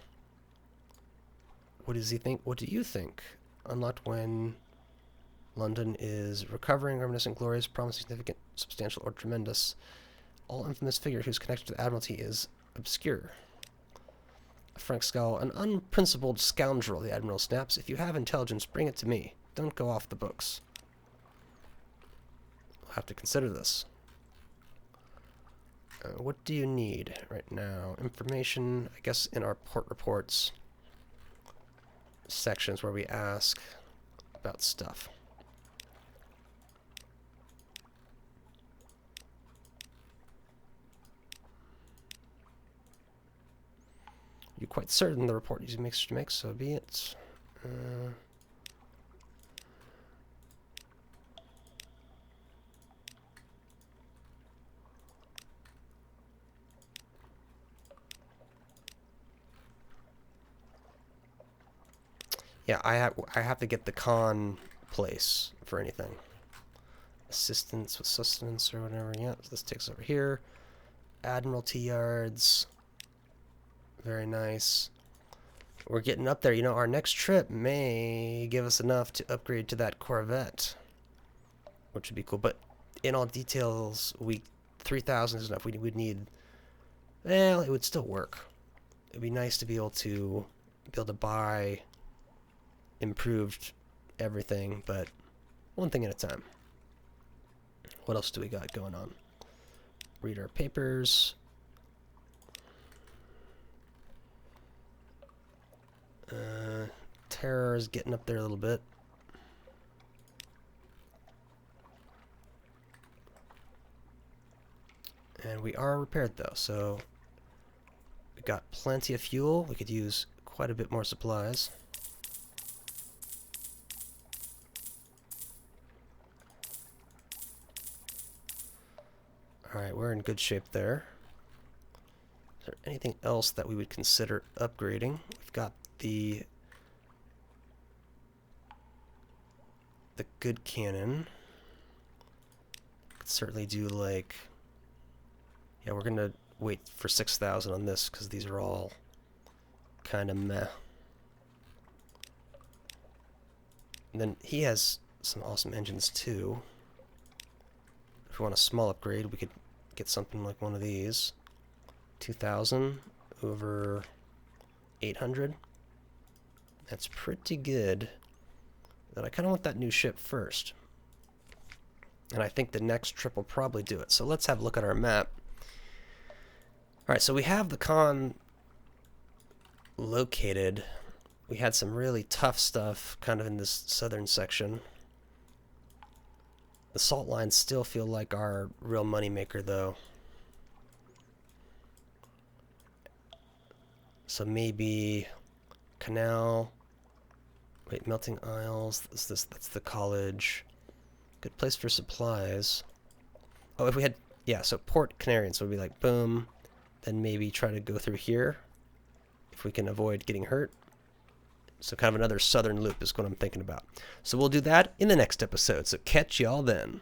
What does he think? What do you think? Unlocked when London is recovering, reminiscent, glorious, promising, significant, substantial, or tremendous. All infamous figure whose connection to the Admiralty is obscure. A frank scowl. An unprincipled scoundrel, the Admiral snaps. If you have intelligence, bring it to me. Don't go off the books. We'll have to consider this. What do you need right now? Information, I guess, in our port reports sections where we ask about stuff. You're quite certain the report you make to make, so be it. Yeah, I have to get the con place for anything. Assistance with sustenance or whatever. Yeah, so this takes over here. Admiralty yards. Very nice. We're getting up there. You know, our next trip may give us enough to upgrade to that Corvette, which would be cool. But in all details, 3,000 is enough. We would need, well, it would still work. It'd be nice to be able to buy improved everything, but one thing at a time. What else do we got going on? Read our papers. Terror is getting up there a little bit. And we are repaired though, so we got plenty of fuel. We could use quite a bit more supplies. Alright, we're in good shape there. Is there anything else that we would consider upgrading? We've got the good cannon. Could certainly do like, yeah, we're gonna wait for 6,000 on this because these are all kind of meh. And then he has some awesome engines too. If we want a small upgrade, we could get something like one of these. 2,000 over 800. That's pretty good. But I kind of want that new ship first. And I think the next trip will probably do it. So let's have a look at our map. Alright, so we have the con located. We had some really tough stuff kind of in this southern section. The salt lines still feel like our real money maker though. So maybe canal. Wait, melting isles. That's the college. Good place for supplies. Oh, if we had, yeah, so Port Canarian, so we'd be like, boom. Then maybe try to go through here if we can avoid getting hurt. So kind of another southern loop is what I'm thinking about. So we'll do that in the next episode. So catch y'all then.